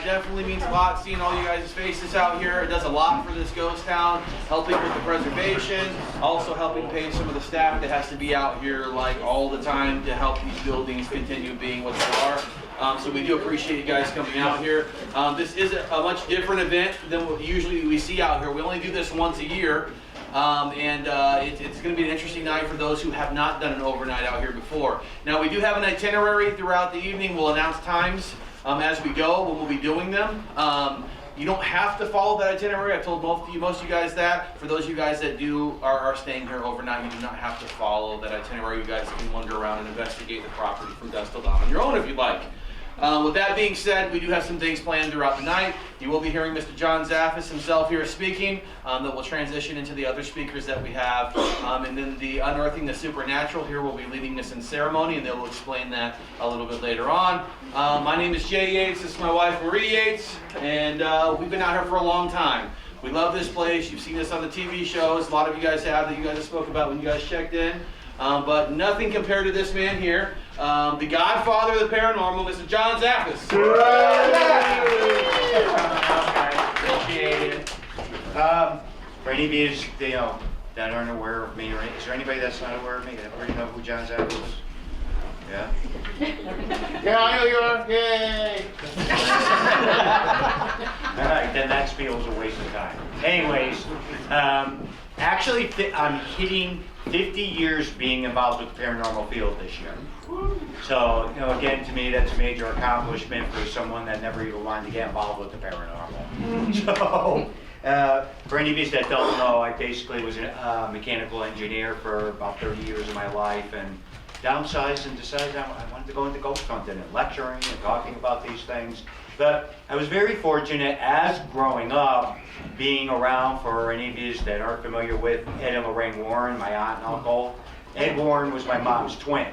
definitely means a lot seeing all you guys' faces out here. It does a lot for this ghost town, helping with the preservation, also helping pay some of the staff that has to be out here like all the time to help these buildings continue being what they are. So we do appreciate you guys coming out here. This is a much different event than what usually we see out here. We only do this once a year. It's going to be an interesting night for those who have not done an overnight out here before. Now we do have an itinerary throughout the evening. We'll announce times as we go when we'll be doing them. You don't have to follow that itinerary. I told most of you guys that. For those of you guys that are staying here overnight, you do not have to follow that itinerary. You guys can wander around and investigate the property from dusk till dawn on your own if you'd like. With that being said, we do have some things planned throughout the night. You will be hearing Mr. John Zaffis himself here speaking, that will transition into the other speakers that we have. And then the Unearthing the Supernatural here will be leading us in ceremony, and they will explain that a little bit later on. My name is Jay Yates. This is my wife, Marie Yates, and we've been out here for a long time. We love this place. You've seen this on the TV shows. A lot of you guys have that you guys spoke about when you guys checked in. But nothing compared to this man here, the godfather of the paranormal, Mr. John Zaffis. Appreciate it. For any of you that aren't aware of me, is there anybody that's not aware of me that already know who John Zaffis is? Yeah? Yeah, I know you are. Yay! All right, then that spiel's a waste of time. Anyways, actually, I'm hitting 50 years being involved with the paranormal field this year. So, again, to me, that's a major accomplishment for someone that never even wanted to get involved with the paranormal. So, for any of you that don't know, I basically was a mechanical engineer for about 30 years of my life, and downsized and decided I wanted to go into ghost hunting and lecturing and talking about these things. But I was very fortunate as growing up, being around, for any of you that aren't familiar with Ed and Lorraine Warren, my aunt and uncle. Ed Warren was my mom's twin.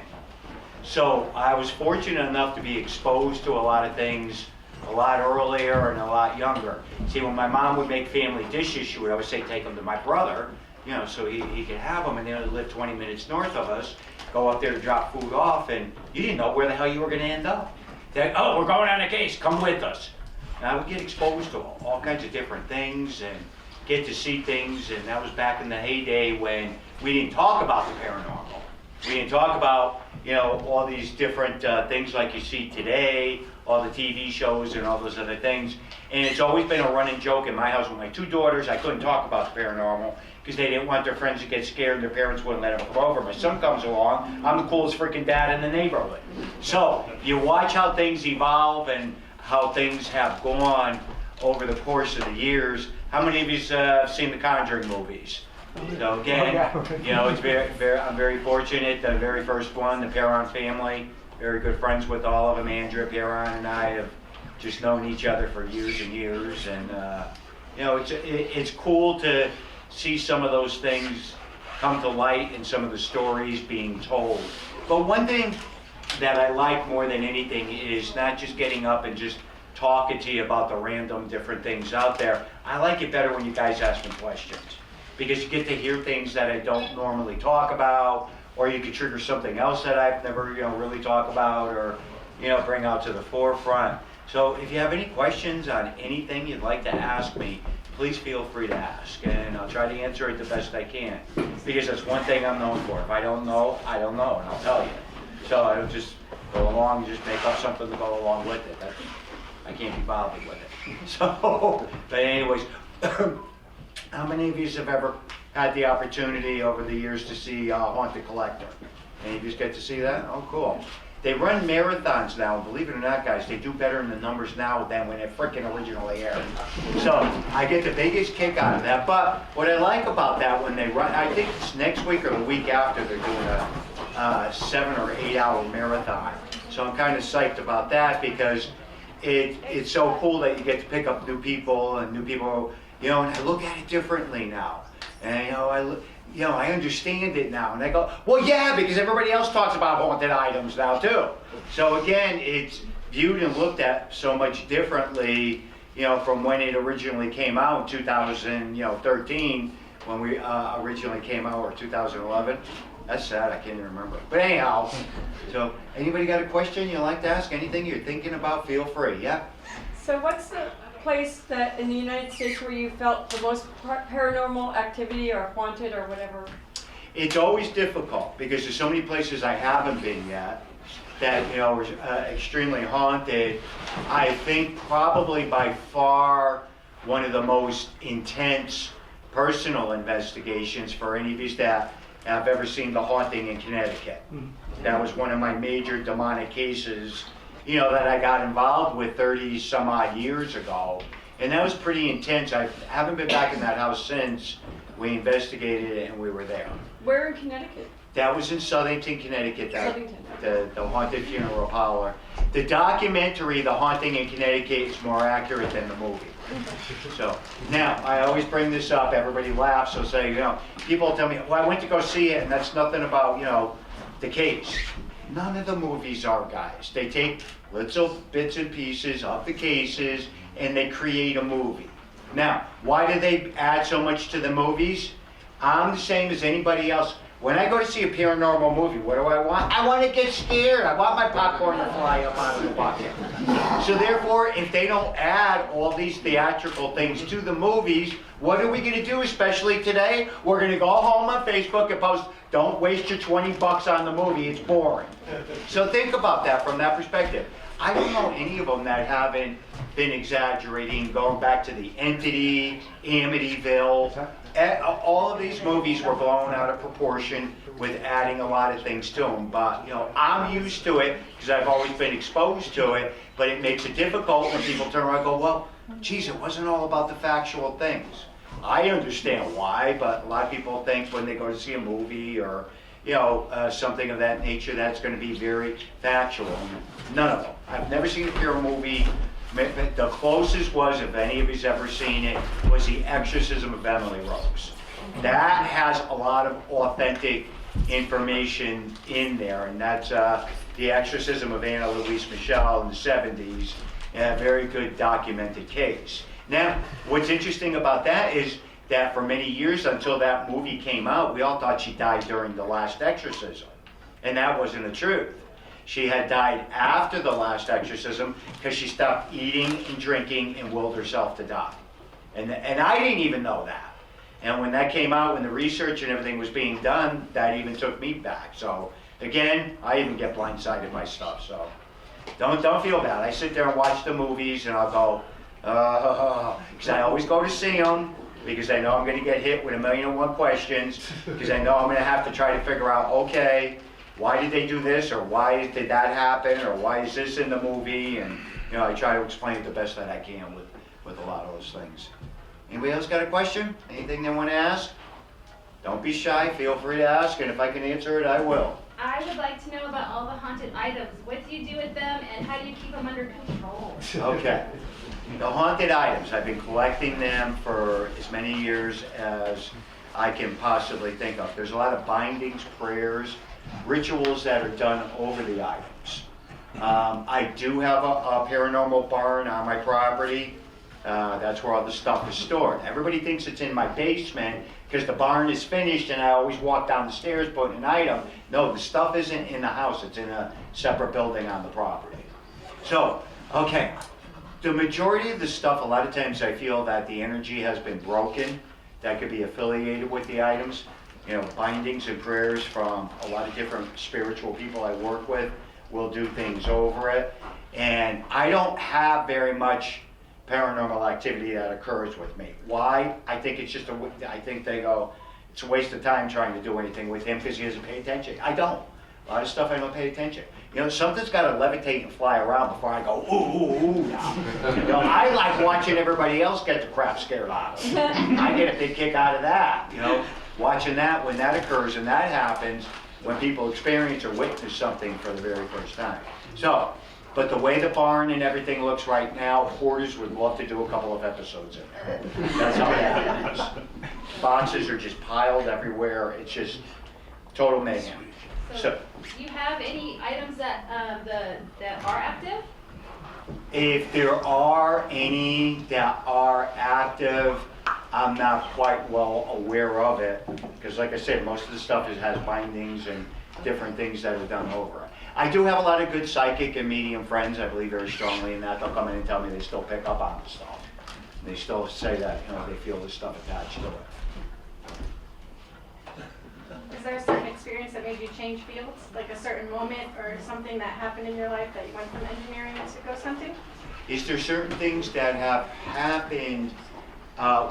So I was fortunate enough to be exposed to a lot of things a lot earlier and a lot younger. See, when my mom would make family dishes, she would always say, take them to my brother, so he could have them, and they lived 20 minutes north of us, go up there to drop food off, and you didn't know where the hell you were going to end up. They're like, oh, we're going on a case, come with us. And I would get exposed to all kinds of different things and get to see things, and that was back in the heyday when we didn't talk about the paranormal. We didn't talk about, all these different things like you see today, all the TV shows and all those other things. And it's always been a running joke in my house with my two daughters. I couldn't talk about the paranormal because they didn't want their friends to get scared and their parents wouldn't let them come over. My son comes along, I'm the coolest freaking dad in the neighborhood. So you watch how things evolve and how things have gone over the course of the years. How many of you have seen the Conjuring movies? So again, it's I'm very fortunate. The very first one, the Perron family, very good friends with all of them. Andrea Perron and I have just known each other for years and years, and it's cool to see some of those things come to light and some of the stories being told. But one thing that I like more than anything is not just getting up and just talking to you about the random different things out there. I like it better when you guys ask me questions, because you get to hear things that I don't normally talk about, or you could trigger something else that I've never really talk about, or bring out to the forefront. So if you have any questions on anything you'd like to ask me, please feel free to ask, and I'll try to answer it the best I can, because that's one thing I'm known for. If I don't know, I don't know, and I'll tell you. So I don't just go along and just make up something to go along with it. I can't be bothered with it. So, but anyways, how many of you have ever had the opportunity over the years to see Haunted Collector? Any of you get to see that? Oh, cool. They run marathons now, and believe it or not, guys, they do better in the numbers now than when it freaking originally aired. So I get the biggest kick out of that. But what I like about that, when they run, I think it's next week or the week after, they're doing a 7 or 8 hour marathon. So I'm kind of psyched about that, because it's so cool that you get to pick up new people, and and I look at it differently now. And I understand it now. And I go, well, yeah, because everybody else talks about haunted items now too. So again, it's viewed and looked at so much differently, from when it originally came out in 2013, when we originally came out, or 2011. That's sad, I can't even remember. But anyhow, so anybody got a question you'd like to ask? Anything you're thinking about, feel free, yeah? So what's the place that in the United States where you felt the most paranormal activity or haunted or whatever? It's always difficult because there's so many places I haven't been yet that, you know, are extremely haunted. I think probably by far one of the most intense personal investigations for any of you that have ever seen The Haunting in Connecticut. That was one of my major demonic cases, you know, that I got involved with 30 some odd years ago. And that was pretty intense. I haven't been back in that house since. We investigated it and we were there. Where in Connecticut? That was in Southington, Connecticut, Southington. the Haunted Funeral Parlor. The documentary, The Haunting in Connecticut, is more accurate than the movie. So, now, I always bring this up, everybody laughs, so say, you know, people tell me, well, I went to go see it, and that's nothing about, you know, the case. None of the movies are, guys. They take little bits and pieces of the cases, and they create a movie. Now, why do they add so much to the movies? I'm the same as anybody else. When I go to see a paranormal movie, what do I want? I want to get scared. I want my popcorn to fly up out of the bucket. So therefore, if they don't add all these theatrical things to the movies, what are we going to do, especially today? We're going to go home on Facebook and post, don't waste your $20 on the movie, it's boring. So think about that from that perspective. I don't know any of them that haven't been exaggerating, going back to The Entity, Amityville. All of these movies were blown out of proportion with adding a lot of things to them. But, you know, I'm used to it because I've always been exposed to it, but it makes it difficult when people turn around and go, well, geez, it wasn't all about the factual things. I understand why, but a lot of people think when they go to see a movie or, you know, something of that nature, that's going to be very factual. None of them. I've never seen a fear movie. The closest was, if any of you's ever seen it, was The Exorcism of Emily Rose. That has a lot of authentic information in there, and that's The Exorcism of Anna Louise Michel in the 70s, a very good documented case. Now, what's interesting about that is that for many years until that movie came out, we all thought she died during the last exorcism, and that wasn't the truth. She had died after the last exorcism because she stopped eating and drinking and willed herself to die. And I didn't even know that. And when that came out, when the research and everything was being done, that even took me back. So again, I even get blindsided by stuff. So don't feel bad. I sit there and watch the movies and I'll go, because I always go to see them because I know I'm going to get hit with 1,000,001 questions because I know I'm going to have to try to figure out, okay, why did they do this, or why did that happen, or why is this in the movie? And, you know, I try to explain it the best that I can with a lot of those things. Anybody else got a question? Anything they want to ask? Don't be shy, feel free to ask, and if I can answer it, I will. I would like to know about all the haunted items. What do you do with them, and how do you keep them under control? Okay. The haunted items, I've been collecting them for as many years as I can possibly think of. There's a lot of bindings, prayers, rituals that are done over the items. I do have a paranormal barn on my property. That's where all the stuff is stored. Everybody thinks it's in my basement because the barn is finished and I always walk down the stairs putting an item. No, the stuff isn't in the house. It's in a separate building on the property. So, okay. The majority of the stuff, a lot of times I feel that the energy has been broken that could be affiliated with the items. You know, bindings and prayers from a lot of different spiritual people I work with will do things over it. And I don't have very much paranormal activity that occurs with me. Why? I think it's just I think they go, it's a waste of time trying to do anything with him because he doesn't pay attention. I don't. A lot of stuff I don't pay attention. You know, something's got to levitate and fly around before I go, ooh, now. You know, I like watching everybody else get the crap scared out of them. I get a big kick out of that, you know. Watching that when that occurs and that happens when people experience or witness something for the very first time. So, but the way the barn and everything looks right now, Hoarders would love to do a couple of episodes in there. That's how it happens. Boxes are just piled everywhere. It's just total mayhem. So do you have any items that that are active? If there are any that are active, I'm not quite well aware of it, because like I said, most of the stuff has bindings and different things that are done over it. I do have a lot of good psychic and medium friends. I believe very strongly in that. They'll come in and tell me they still pick up on the stuff. They still say that, you know, they feel the stuff attached to it. Is there a certain experience that made you change fields? Like a certain moment or something that happened in your life that you went from engineering to ghost hunting? Is there certain things that have happened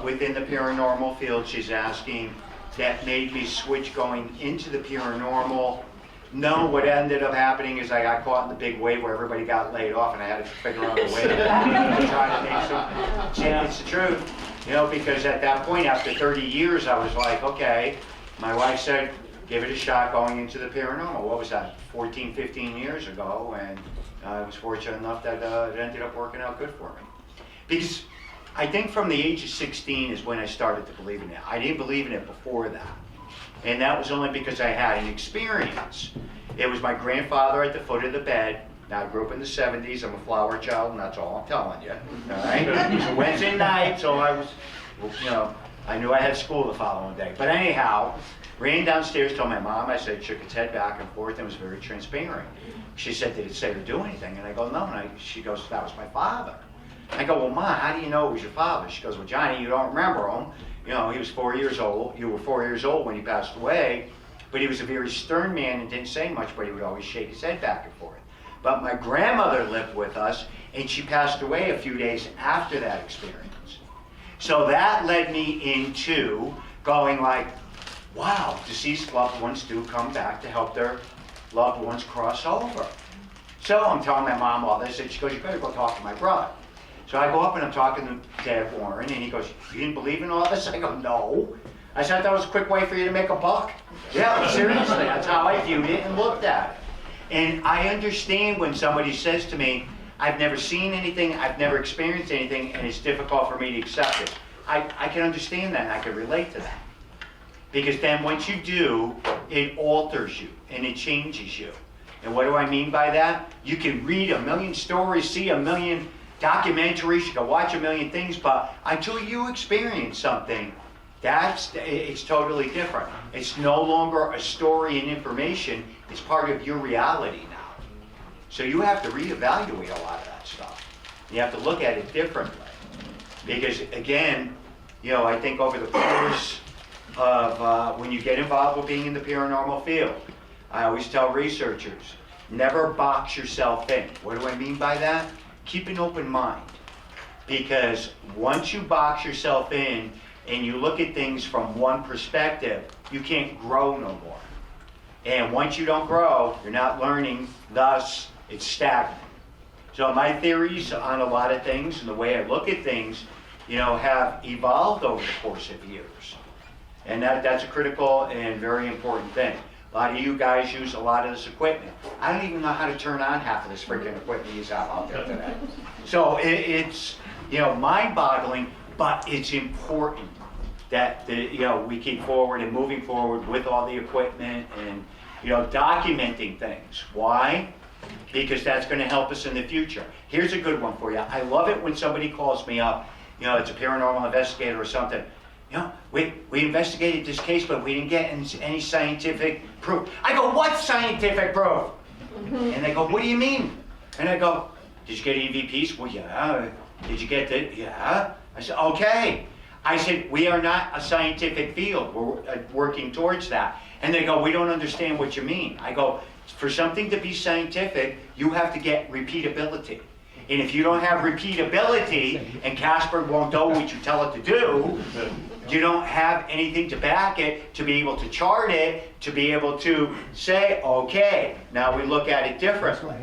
within the paranormal field, she's asking, that made me switch going into the paranormal? No, what ended up happening is I got caught in the big wave where everybody got laid off and I had to figure out a way to try to make some. Yeah, it's the truth. You know, because at that point, after 30 years, I was like, okay, my wife said, give it a shot going into the paranormal. What was that, 14, 15 years ago? And I was fortunate enough that it ended up working out good for me. Because I think from the age of 16 is when I started to believe in it. I didn't believe in it before that. And that was only because I had an experience. It was my grandfather at the foot of the bed. Now, I grew up in the 70s. I'm a flower child, and that's all I'm telling you. All right? It was a Wednesday night, so I was, you know, I knew I had school the following day. But anyhow, ran downstairs, told my mom, I said, shook its head back and forth, and was very transparent. She said, did it say or do anything? And I go, no. And she goes, that was my father. I go, well, Ma, how do you know it was your father? She goes, well, Johnny, you don't remember him. You know, he was 4 years old. You were 4 years old when he passed away. But he was a very stern man and didn't say much, but he would always shake his head back and forth. But my grandmother lived with us, and she passed away a few days after that experience. So that led me into going like, wow, deceased loved ones do come back to help their loved ones cross over. So I'm telling my mom all this, and she goes, you better go talk to my brother. So I go up and I'm talking to Dad Warren, and he goes, you didn't believe in all this? I go, no. I said, that was a quick way for you to make a buck. Yeah, seriously, that's how I viewed it and looked at it. And I understand when somebody says to me, I've never seen anything, I've never experienced anything, and it's difficult for me to accept it. I can understand that, and I can relate to that. Because then once you do, it alters you, and it changes you. And what do I mean by that? You can read a million stories, see a million documentaries, you can watch a million things, but until you experience something, it's totally different. It's no longer a story and information, it's part of your reality now. So you have to reevaluate a lot of that stuff. You have to look at it differently. Because again, you know, I think over the course of when you get involved with being in the paranormal field, I always tell researchers, never box yourself in. What do I mean by that? Keep an open mind. Because once you box yourself in and you look at things from one perspective, you can't grow no more. And once you don't grow, you're not learning, thus it's stagnant. So my theories on a lot of things and the way I look at things, you know, have evolved over the course of years. And that's a critical and very important thing. A lot of you guys use a lot of this equipment. I don't even know how to turn on half of this freaking equipment you have out there today. So it's, you know, mind-boggling, but it's important that you know, we keep forward and moving forward with all the equipment and, you know, documenting things. Why? Because that's going to help us in the future. Here's a good one for you. I love it when somebody calls me up, you know, it's a paranormal investigator or something. You know, we investigated this case, but we didn't get any scientific proof. I go, what scientific proof? And they go, what do you mean? And I go, did you get EVPs? Well, yeah. Did you get that? Yeah. I said, okay. I said, we are not a scientific field. We're working towards that. And they go, we don't understand what you mean. I go, for something to be scientific, you have to get repeatability. And if you don't have repeatability, and Casper won't do what you tell it to do, you don't have anything to back it, to be able to chart it, to be able to say, okay, now we look at it differently.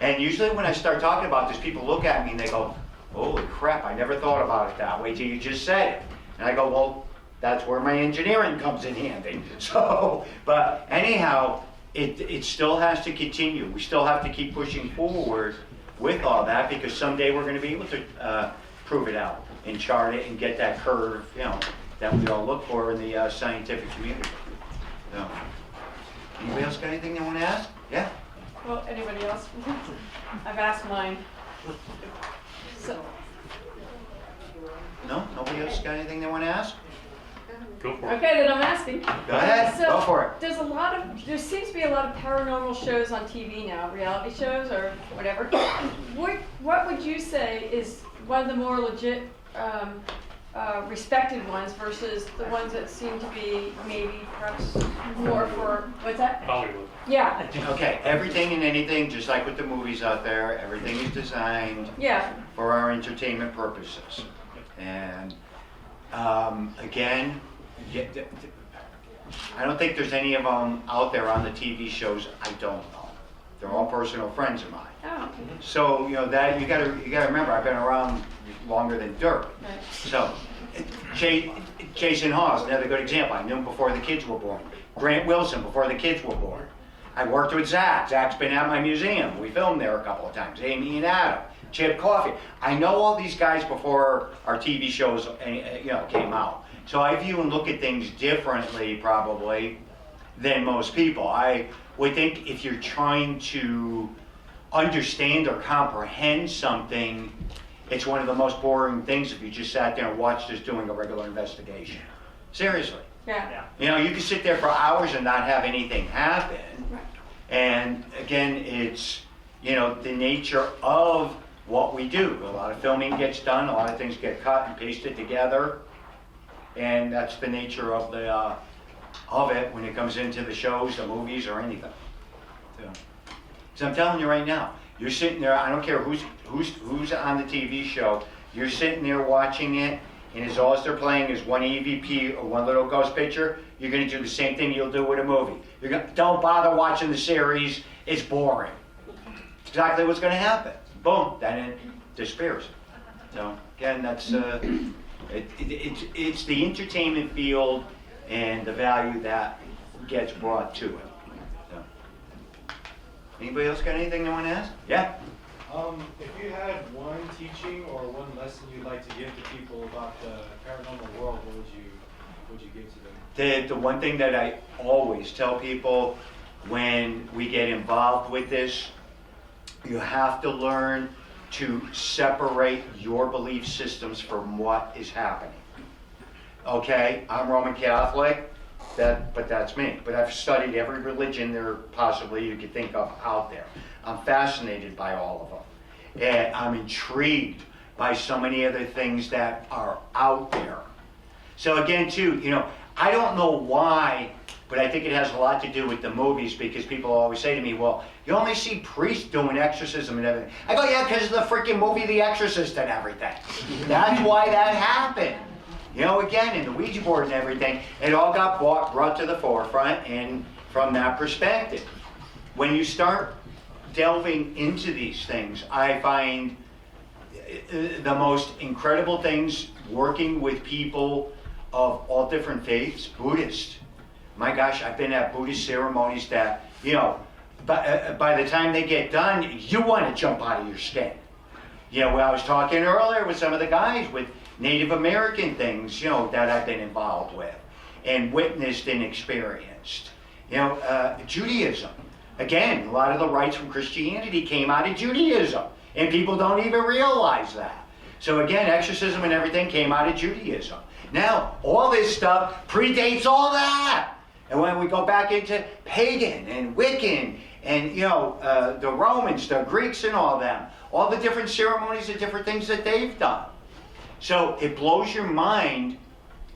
And usually when I start talking about this, people look at me and they go, holy crap, I never thought about it that way till you just said it. And I go, well, that's where my engineering comes in handy. So, but anyhow, it still has to continue. We still have to keep pushing forward with all that, because someday we're going to be able to prove it out and chart it and get that curve, you know, that we all look for in the scientific community. So, anybody else got anything they want to ask? Yeah? Well, anybody else? I've asked mine. So, No? Nobody else got anything they want to ask? Go for it. Okay, then I'm asking. Go ahead, So, go for it. there seems to be a lot of paranormal shows on TV now, reality shows or whatever. What would you say is one of the more legit, respected ones versus the ones that seem to be maybe perhaps more for, what's that? Hollywood. Yeah, Okay, everything and anything, just like with the movies out there, everything is designed yeah, for our entertainment purposes. And again, I don't think there's any of them out there on the TV shows. I don't know. They're all personal friends of mine. oh, okay. So that you gotta remember, I've been around longer than dirt. Right. So Jason Hawes, another good example. I knew him before the kids were born. Grant Wilson before the kids were born. I worked with Zach. Zach's been at my museum. We filmed there a couple of times. Amy and Adam, Chip Coffee. I know all these guys before our TV shows, came out. So I view and look at things differently, probably, than most people. I would think if you're trying to understand or comprehend something, it's one of the most boring things if you just sat there and watched us doing a regular investigation. Seriously. Yeah. You can sit there for hours and not have anything happen. And again, it's, the nature of what we do. A lot of filming gets done, a lot of things get cut and pasted together. And that's the nature of it when it comes into the shows, the movies, or anything. So I'm telling you right now, you're sitting there, I don't care who's on the TV show, you're sitting there watching it, and as all they're playing is one EVP or one little ghost picture, you're going to do the same thing you'll do with a movie. Don't bother watching the series, it's boring. Exactly what's going to happen. Boom, then it disappears. So again, that's it's the entertainment field and the value that gets brought to it. So. Anybody else got anything they want to ask? Yeah. If you had one teaching or one lesson you'd like to give to people about the paranormal world, what would you give to them? The one thing that I always tell people when we get involved with this, you have to learn to separate your belief systems from what is happening. Okay, I'm Roman Catholic, but that's me. But I've studied every religion there possibly you could think of out there. I'm fascinated by all of them. And I'm intrigued by so many other things that are out there. So again, too, I don't know why, but I think it has a lot to do with the movies because people always say to me, well, you only see priests doing exorcism and everything. I go, yeah, because of the freaking movie The Exorcist and everything. That's why that happened. Again, in the Ouija board and everything, it all got brought to the forefront, and from that perspective, when you start delving into these things, I find the most incredible things working with people of all different faiths. Buddhist. My gosh, I've been at Buddhist ceremonies that, by the time they get done, you want to jump out of your skin. When I was talking earlier with some of the guys with Native American things, that I've been involved with and witnessed and experienced. Judaism. Again, a lot of the rites from Christianity came out of Judaism, and people don't even realize that. So again, exorcism and everything came out of Judaism. Now, all this stuff predates all that. And when we go back into pagan and Wiccan and, the Romans, the Greeks and all them, all the different ceremonies and different things that they've done. So it blows your mind,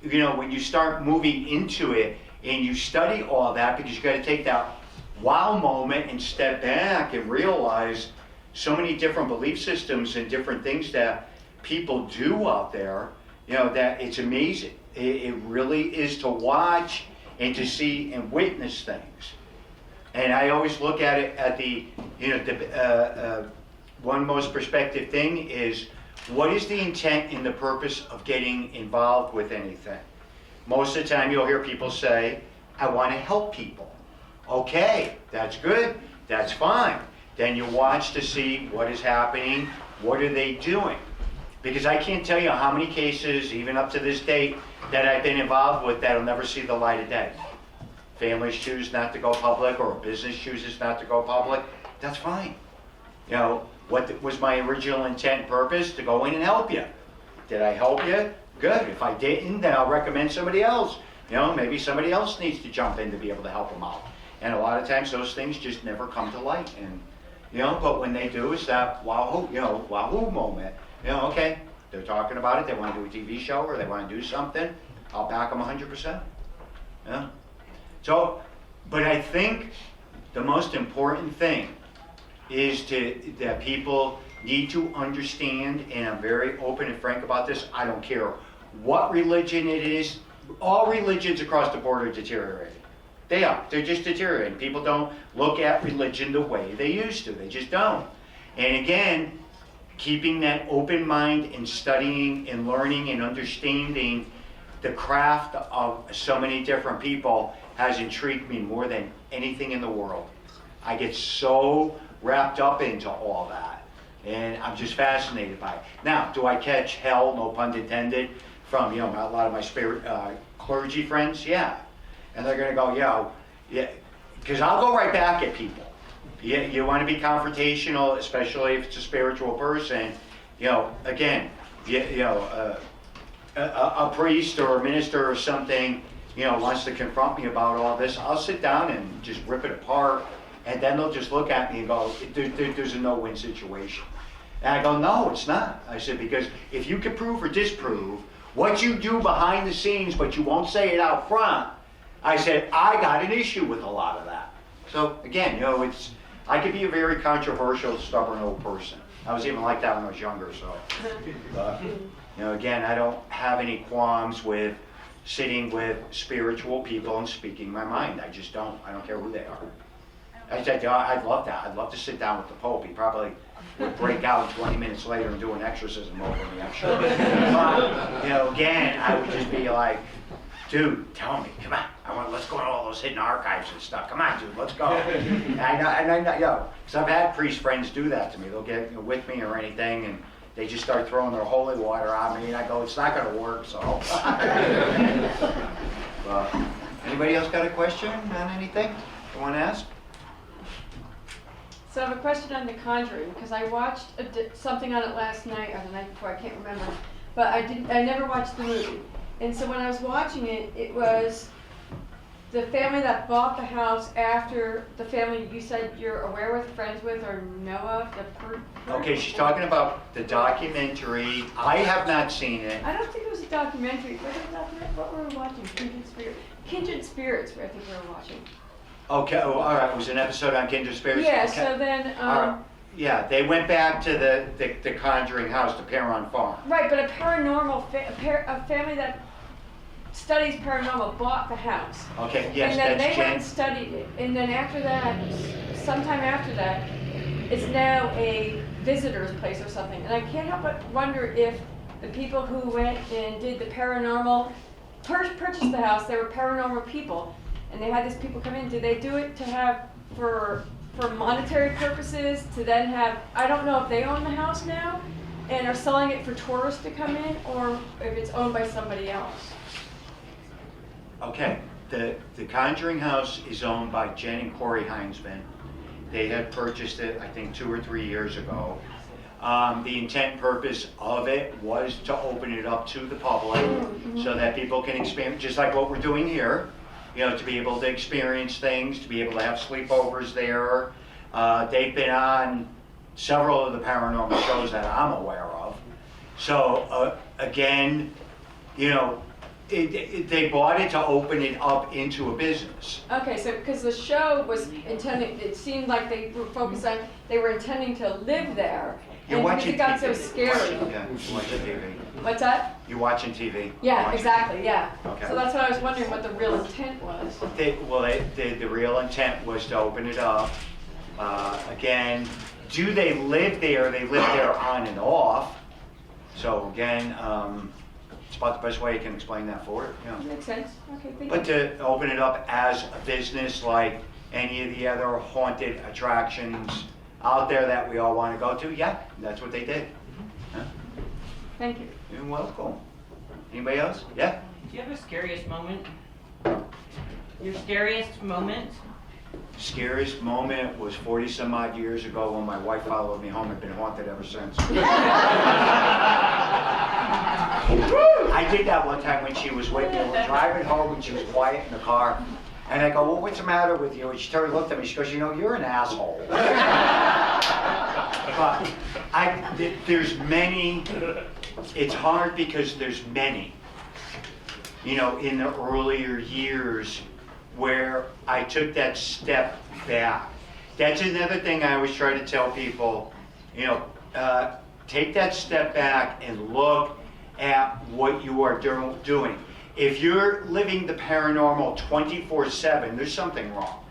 when you start moving into it and you study all that, because you got to take that wow moment and step back and realize so many different belief systems and different things that people do out there, that it's amazing. It really is to watch and to see and witness things. And I always look at it at the one most perspective thing is, what is the intent and the purpose of getting involved with anything? Most of the time you'll hear people say, I want to help people. Okay, that's good, that's fine. Then you watch to see what is happening, what are they doing? Because I can't tell you how many cases, even up to this date, that I've been involved with that'll never see the light of day. Families choose not to go public, or a business chooses not to go public, that's fine. What was my original intent and purpose? To go in and help you. Did I help you? Good. If I didn't, then I'll recommend somebody else You know, maybe somebody else needs to jump in to be able to help them out. And a lot of times those things just never come to light. And, you know, but when they do, it's that wahoo, you know, wahoo moment. You know, okay, they're talking about it, they want to do a TV show or they want to do something, I'll back them 100%. Yeah. So, but I think the most important thing is that people need to understand, and I'm very open and frank about this, I don't care what religion it is, all religions across the board are deteriorating. They are. They're just deteriorating. People don't look at religion the way they used to. They just don't. And again, keeping that open mind and studying and learning and understanding the craft of so many different people has intrigued me more than anything in the world. I get so wrapped up into all that. And I'm just fascinated by it. Now, do I catch hell, no pun intended, from, you know, a lot of my spirit clergy friends? Yeah. And they're going to go, yeah, because I'll go right back at people. You want to be confrontational, especially if it's a spiritual person. You know, again, a priest or a minister or something, you know, wants to confront me about all this. I'll sit down and just rip it apart, and then they'll just look at me and go, there's a no-win situation. And I go, no, it's not. I said, because if you can prove or disprove what you do behind the scenes, but you won't say it out front, I said, I got an issue with a lot of that. So again, you know, I could be a very controversial, stubborn old person. I was even like that when I was younger, so. But, you know, again, I don't have any qualms with sitting with spiritual people and speaking my mind. I just don't. I don't care who they are. I said, I'd love that. I'd love to sit down with the Pope. He probably would break out 20 minutes later and do an exorcism over me, I'm sure. But, you know, again, I would just be like, dude, tell me, come on, let's go to all those hidden archives and stuff. Come on, dude, let's go. And I know, because I've had priest friends do that to me. They'll get with me or anything, and they just start throwing their holy water on me, and I go, it's not going to work, so. Anybody else got a question on anything you want to ask? So I have a question on The Conjuring, because I watched something on it last night, or the night before, I can't remember. But I never watched the movie. And so when I was watching it, it was the family that bought the house after the family you said you're aware with, friends with, or know of. Okay, she's talking about the documentary. I have not seen it. I don't think it was a documentary. What were we watching? Kindred Spirits, I think we were watching. Okay, all right. It was an episode on Kindred Spirits? Yeah, okay. So then... yeah, they went back to the Conjuring house, the Perron farm. Right, but a paranormal, a family that studies paranormal bought the house. Okay, yes, and then that's they went and studied it. And then after that, sometime after that, it's now a visitor's place or something. And I can't help but wonder if the people who went and did the paranormal, purchased the house, they were paranormal people. And they had these people come in. Did they do it to have, for monetary purposes, to then have, I don't know if they own the house now and are selling it for tourists to come in, or if it's owned by somebody else. Okay, the Conjuring house is owned by Jen and Corey Heinzman. They had purchased it, I think, 2 or 3 years ago. The intent and purpose of it was to open it up to the public so that people can experience, just like what we're doing here, you know, to be able to experience things, to be able to have sleepovers there. They've been on several of the paranormal shows that I'm aware of. So, again, you know, they bought it to open it up into a business. Okay, so because the show was intending, it seemed like they were focused on, they were intending to live there. You're and watching it got so TV. scary. Yeah, you're watching TV. What's that? You're watching TV. Yeah, Watching exactly, yeah. Okay. So that's what I was wondering what the real intent was. The real intent was to open it up. Again, do they live there? They live there on and off. So again, it's about the best way you can explain that for it. Yeah. Makes sense. Okay, thank But you. to open it up as a business like any of the other haunted attractions out there that we all want to go to, yeah, that's what they did. Yeah. Thank you. You're welcome. Anybody else? Yeah? Do you have a scariest moment? Your scariest moment? Scariest moment was 40 some odd years ago when my wife followed me home and been haunted ever since. I I did that one time when she was with me. We're driving home and she was quiet in the car. And I go, well, what's the matter with you? And she turned and looked at me. She goes, you're an asshole. But there's many, it's hard because there's many, in the earlier years where I took that step back. That's another thing I always try to tell people, take that step back and look at what you are doing. If you're living the paranormal 24/7, there's something wrong.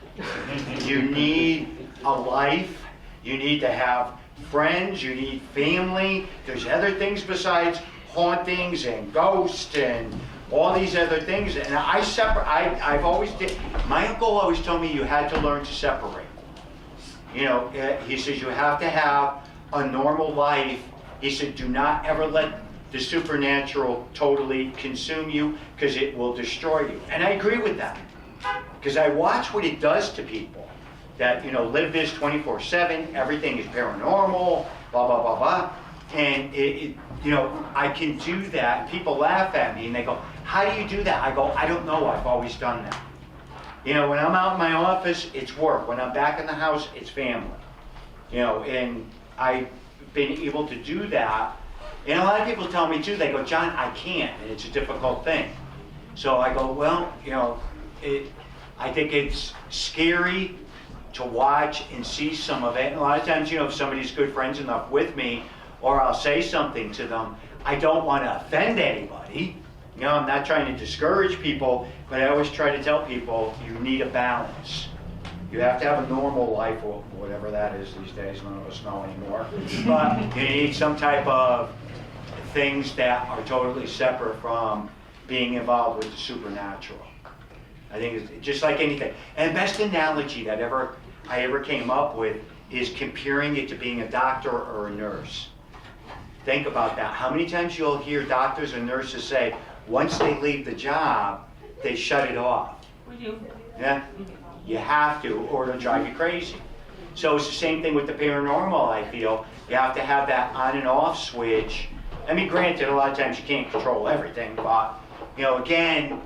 You need a life, you need to have friends, you need family. There's other things besides hauntings and ghosts and all these other things. And I've always my uncle always told me you had to learn to separate. He says you have to have a normal life. He said do not ever let the supernatural totally consume you because it will destroy you. And I agree with that because I watch what it does to people that, live this 24/7, everything is paranormal, blah, blah, blah, blah. And I can do that. People laugh at me and they go, how do you do that? I go, I don't know, I've always done that. When I'm out in my office, it's work. When I'm back in the house, it's family. And I've been able to do that. And a lot of people tell me too, they go, John, I can't, and it's a difficult thing. So I go, well, I think it's scary to watch and see some of it. And a lot of times, if somebody's good friends enough with me, or I'll say something to them, I don't want to offend anybody. I'm not trying to discourage people, but I always try to tell people you need a balance. You have to have a normal life, or whatever that is these days. None of us know anymore. But you need some type of things that are totally separate from being involved with the supernatural. I think it's just like anything. And the best analogy that I ever came up with is comparing it to being a doctor or a nurse. Think about that. How many times you'll hear doctors and nurses say, once they leave the job, they shut it off. We do. Yeah? You have to, or it'll drive you crazy. So it's the same thing with the paranormal, I feel. You have to have that on and off switch. I mean, granted, a lot of times you can't control everything, but, again,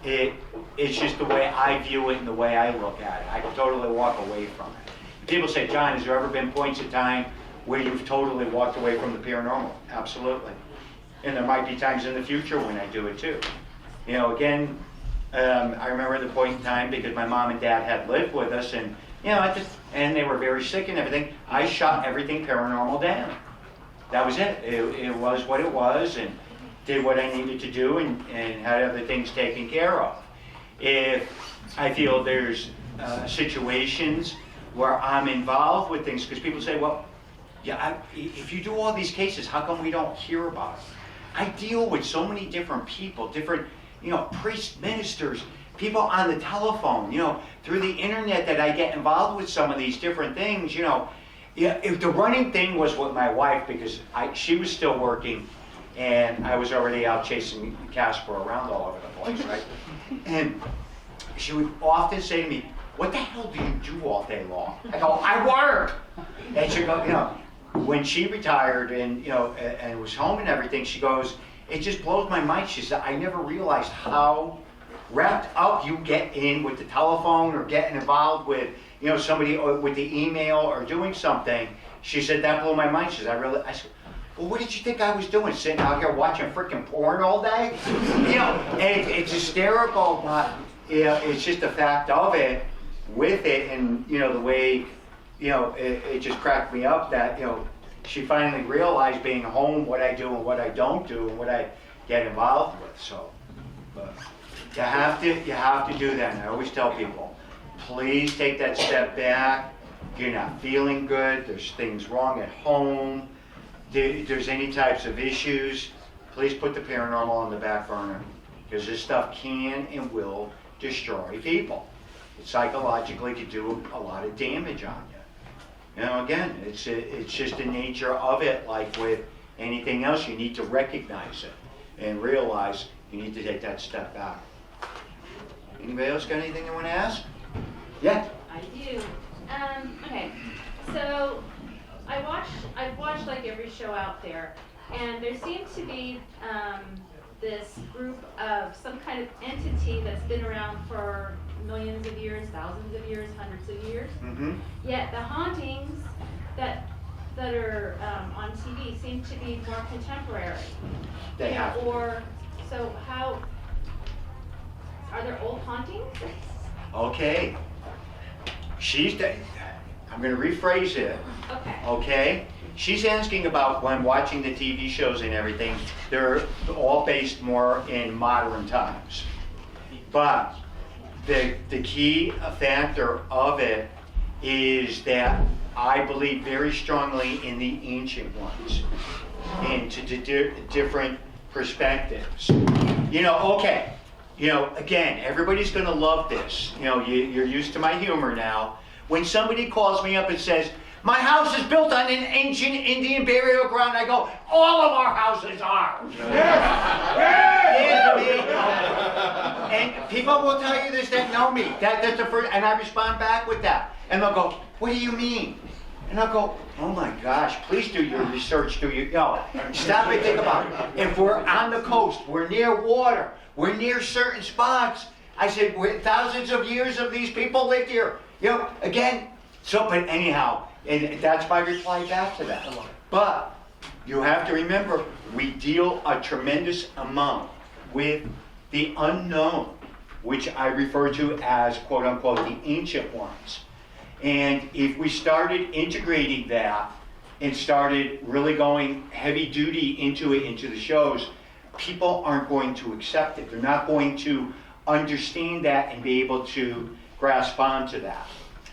it's just the way I view it and the way I look at it. I can totally walk away from it. People say, John, has there ever been points in time where you've totally walked away from the paranormal? Absolutely. And there might be times in the future when I do it too. Again, I remember the point in time because my mom and dad had lived with us and, and they were very sick and everything. I shut everything paranormal down. That was it. It was what it was and did what I needed to do and had other things taken care of. If I feel there's situations where I'm involved with things, because people say, well, if you do all these cases, how come we don't hear about it? I deal with so many different people, different, priests, ministers, people on the telephone, through the internet that I get involved with some of these different things, If the running thing was with my wife, because she was still working, and I was already out chasing Casper around all over the place, right? And she would often say to me, what the hell do you do all day long? I go, I work! And she'd go, when she retired and, and was home and everything, she goes, it just blows my mind. She said, I never realized how wrapped up you get in with the telephone or getting involved with, somebody with the email or doing something. She said, that blew my mind. She said, I said, well, what did you think I was doing? Sitting out here watching freaking porn all day? And it's hysterical, but, it's just the fact of it with it and, the way, it just cracked me up that, she finally realized being home what I do and what I don't do and what I get involved with. So, but you have to do that. And I always tell people, please take that step back. You're not feeling good. There's things wrong at home. If there's any types of issues, please put the paranormal on the back burner because this stuff can and will destroy people. It psychologically could do a lot of damage on you. Again, it's just the nature of it. Like with anything else, you need to recognize it and realize you need to take that step back. Anybody else got anything they want to ask? Yeah. I do. Okay. So I've watched like every show out there, and there seems to be this group of some kind of entity that's been around for millions of years, thousands of years, hundreds of years. Mm-hmm. Yet the hauntings that are on TV seem to be more contemporary. They have to be. Or, so how, are there old hauntings? Okay. I'm going to rephrase it. Okay. Okay? She's asking about when watching the TV shows and everything, they're all based more in modern times. But the key factor of it is that I believe very strongly in the ancient ones and to different perspectives. Okay. Again, everybody's going to love this. You're used to my humor now. When somebody calls me up and says, my house is built on an ancient Indian burial ground, I go, all of our houses are. And people will tell you this that know me. That's the first, and I respond back with that. And they'll go, what do you mean? And I'll go, oh my gosh, please do your research. Stop and think about it. If we're on the coast, we're near water, we're near certain spots. I said, thousands of years of these people lived here. Again, but anyhow, and that's my reply back to that. But you have to remember, we deal a tremendous amount with the unknown, which I refer to as, quote unquote, the ancient ones. And if we started integrating that and started really going heavy duty into the shows, people aren't going to accept it. They're not going to understand that and be able to grasp onto that.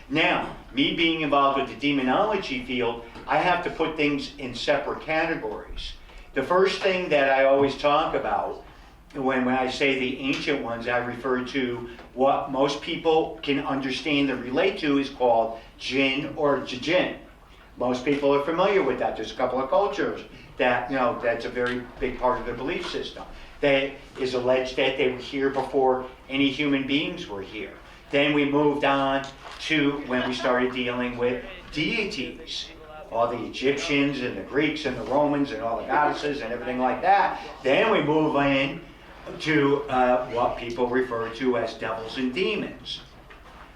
Now, me being involved with the demonology field, I have to put things in separate categories. The first thing that I always talk about when I say the ancient ones, I refer to what most people can understand and relate to is called jinn or jinn. Most people are familiar with that. There's a couple of cultures that, that's a very big part of their belief system. That is alleged that they were here before any human beings were here. Then we moved on to when we started dealing with deities. All the Egyptians and the Greeks and the Romans and all the goddesses and everything like that. Then we move in to what people refer to as devils and demons.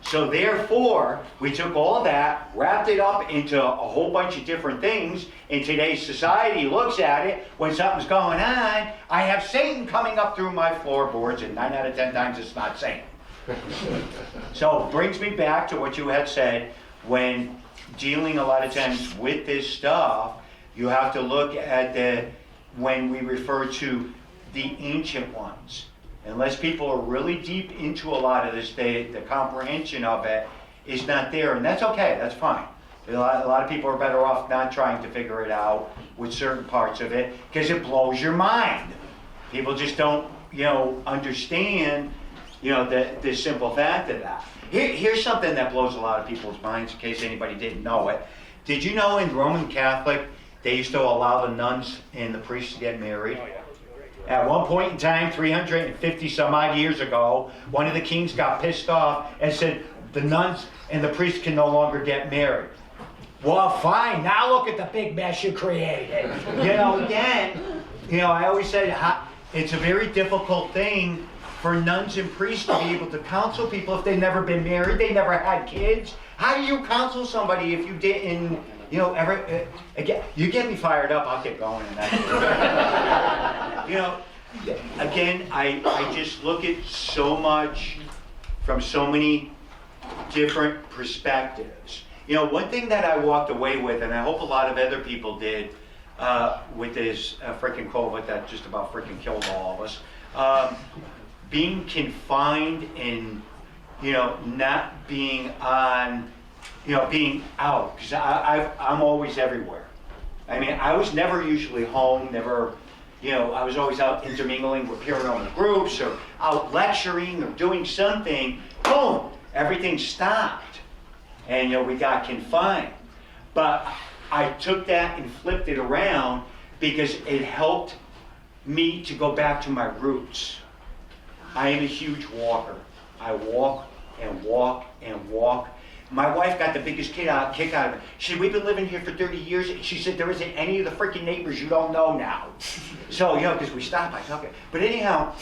So therefore, we took all that, wrapped it up into a whole bunch of different things, and today's society looks at it, when something's going on, I have Satan coming up through my floorboards, and 9 out of 10 times it's not Satan. So it brings me back to what you had said, when dealing a lot of times with this stuff, you have to look at when we refer to the ancient ones. Unless people are really deep into a lot of this, the comprehension of it is not there, and that's okay, that's fine. A lot of people are better off not trying to figure it out with certain parts of it, because it blows your mind. People just don't, understand, the simple fact of that. Here's something that blows a lot of people's minds, in case anybody didn't know it. Did you know in Roman Catholic, they used to allow the nuns and the priests to get married? At one point in time, 350 some odd years ago, one of the kings got pissed off and said, the nuns and the priests can no longer get married. Well, fine, now look at the big mess you created. Again, I always said it's a very difficult thing for nuns and priests to be able to counsel people if they've never been married, they never had kids. How do you counsel somebody if you didn't, again, you get me fired up, I'll get going. Again, I just look at so much from so many different perspectives. One thing that I walked away with, and I hope a lot of other people did, with this freaking COVID that just about freaking killed all of us, being confined and, not being on, being out, because I'm always everywhere. I mean, I was never usually home, never, I was always out intermingling with paranormal groups or out lecturing or doing something. Boom, everything stopped. And, we got confined. But I took that and flipped it around because it helped me to go back to my roots. I am a huge walker. I walk and walk and walk. my wife got the biggest kick out of it. She said, we've been living here for 30 years. She said, there isn't any of the freaking neighbors you don't know now. So, because we stopped by talking. But anyhow,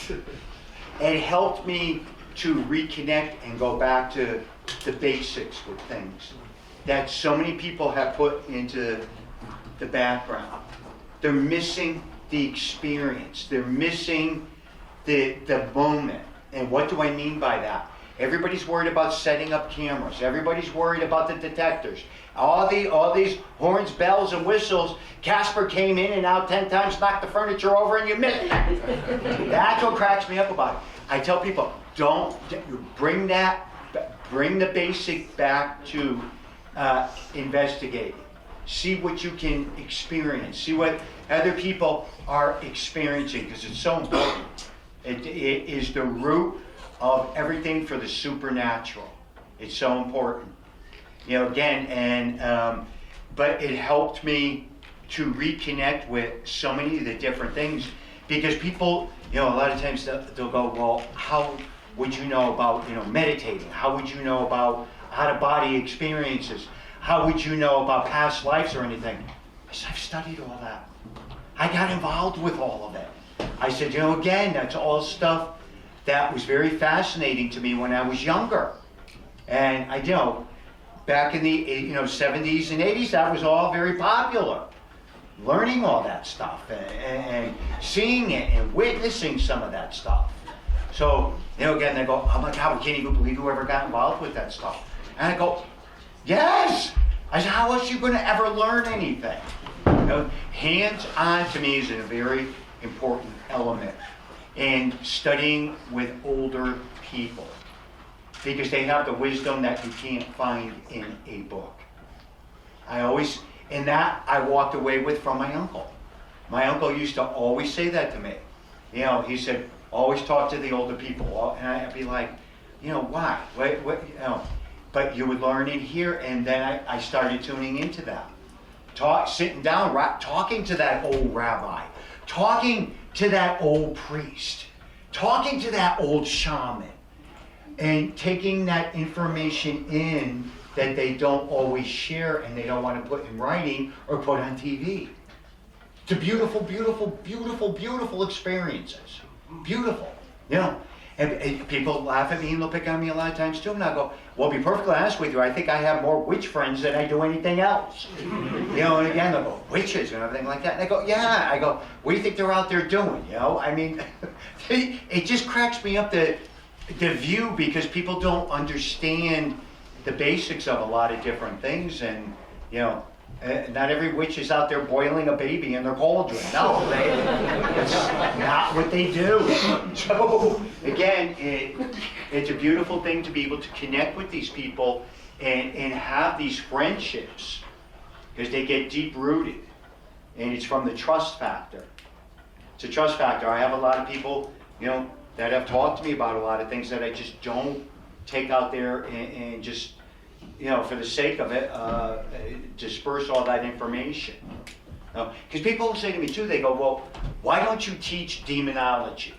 it helped me to reconnect and go back to the basics with things that so many people have put into the background. They're missing the experience. They're missing the moment. And what do I mean by that? Everybody's worried about setting up cameras. Everybody's worried about the detectors. All these horns, bells, and whistles. Casper came in and out 10 times, knocked the furniture over, and you missed it. That's what cracks me up about it. I tell people, don't bring the basic back to investigating. See what you can experience. See what other people are experiencing, because it's so important. It is the root of everything for the supernatural. It's so important. But it helped me to reconnect with so many of the different things, because people, a lot of times they'll go, well, how would you know about, meditating? How would you know about out-of-body experiences? How would you know about past lives or anything? I said, I've studied all that. I got involved with all of it. I said, again, that's all stuff that was very fascinating to me when I was younger. And back in the 70s and 80s, that was all very popular. Learning all that stuff and seeing it and witnessing some of that stuff. So, again, they go, oh my God, we can't even believe whoever got involved with that stuff. And I go, yes! I said, how else are you going to ever learn anything? Hands-on to me is a very important element. And studying with older people, because they have the wisdom that you can't find in a book. I walked away with from my uncle. My uncle used to always say that to me. He said, always talk to the older people. And I'd be like, why? What? But you would learn in here, and then I started tuning into that. Sitting down, talking to that old rabbi, talking to that old priest, talking to that old shaman, and taking that information in that they don't always share and they don't want to put in writing or put on TV. It's a beautiful, beautiful, beautiful, beautiful experiences. Beautiful. And people laugh at me and they'll pick on me a lot of times too. And I go, well, to be perfectly honest with you, I think I have more witch friends than I do anything else. And again, they'll go, witches and everything like that. And I go, yeah. I go, what do you think they're out there doing? It just cracks me up the view, because people don't understand the basics of a lot of different things. And, not every witch is out there boiling a baby in their cauldron. No, that's not what they do. So, again, it's a beautiful thing to be able to connect with these people and have these friendships, because they get deep-rooted. And it's from the trust factor. It's a trust factor. I have a lot of people, that have talked to me about a lot of things that I just don't take out there and just, for the sake of it, disperse all that information. Because people will say to me too, they go, well, why don't you teach demonology?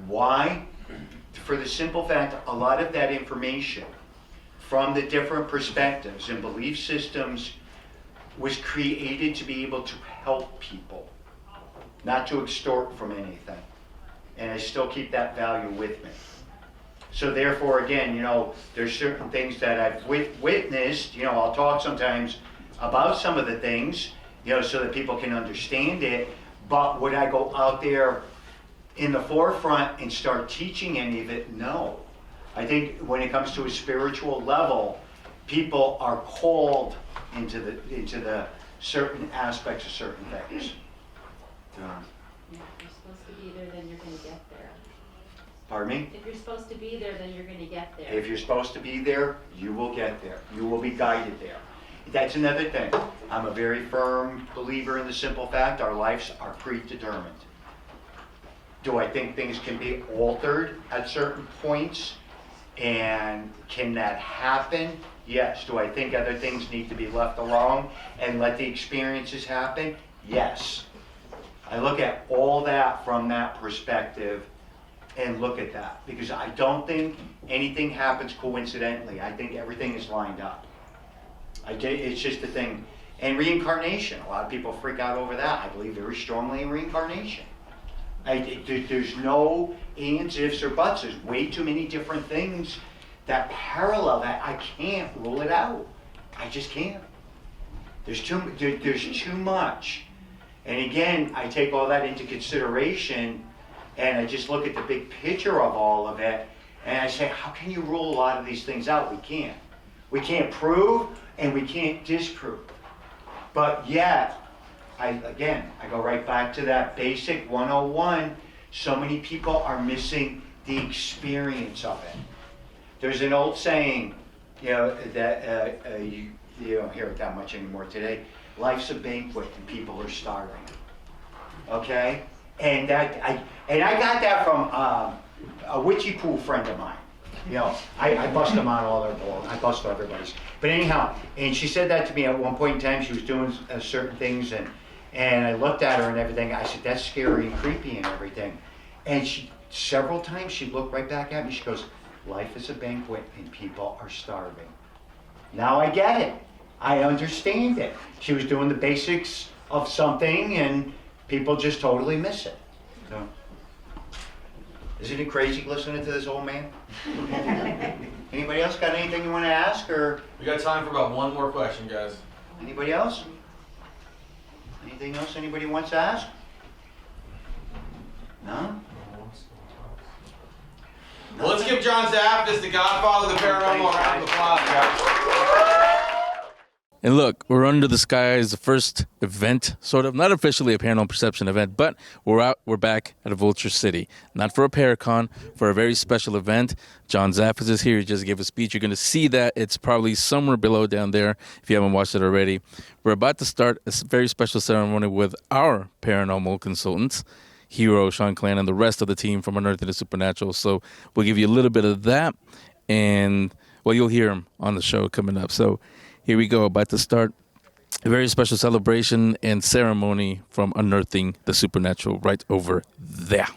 Why? For the simple fact, a lot of that information from the different perspectives and belief systems was created to be able to help people, not to extort from anything. And I still keep that value with me. So therefore, again, there's certain things that I've witnessed. I'll talk sometimes about some of the things, so that people can understand it. But would I go out there in the forefront and start teaching any of it? No. I think when it comes to a spiritual level, people are called into the certain aspects of certain things. If you're supposed to be there, then you're going to get there. Pardon me? If you're supposed to be there, then you're going to get there. If you're supposed to be there, you will get there. You will be guided there. That's another thing. I'm a very firm believer in the simple fact our lives are predetermined. Do I think things can be altered at certain points? And can that happen? Yes. Do I think other things need to be left alone and let the experiences happen? Yes. I look at all that from that perspective, and look at that, because I don't think anything happens coincidentally. I think everything is lined up. It's just a thing. And reincarnation, a lot of people freak out over that. I believe very strongly in reincarnation. There's no ands, ifs, or buts. There's way too many different things that parallel that. I can't rule it out. I just can't. There's too much. And again, I take all that into consideration, and I just look at the big picture of all of it, and I say, how can you rule a lot of these things out? We can't. We can't prove, and we can't disprove. But yet, I go right back to that basic 101. So many people are missing the experience of it. There's an old saying, that you don't hear it that much anymore today. Life's a banquet and people are starving. Okay? And I got that from a witchy pool friend of mine. I bust them on all their balls. I bust everybody's. But anyhow, and she said that to me at one point in time. She was doing certain things, and I looked at her and everything. I said, that's scary and creepy and everything. And several times she looked right back at me. She goes, life is a banquet and people are starving. Now I get it. I understand it. She was doing the basics of something and people just totally miss it. So, isn't it crazy listening to this old man? Anybody else got anything you want to ask? Or We got time for about one more question, guys. anybody else? Anything else anybody wants to ask? No? Well, let's give John Zaffis, the godfather of the paranormal, a round of applause, guys. And look, we're under the skies, the first event, sort of, not officially a paranormal perception event, but we're back at Vulture City. Not for a Paracon, for a very special event. John Zaffis is here. He just gave a speech. You're going to see that. It's probably somewhere below down there if you haven't watched it already. We're about to start a very special ceremony with our paranormal consultants, Hero, Shanclen, and the rest of the team from Unearthing The Supernatural. So we'll give you a little bit of that, and, well, you'll hear them on the show coming up. So here we go, about to start a very special celebration and ceremony from Unearthing the Supernatural right over there.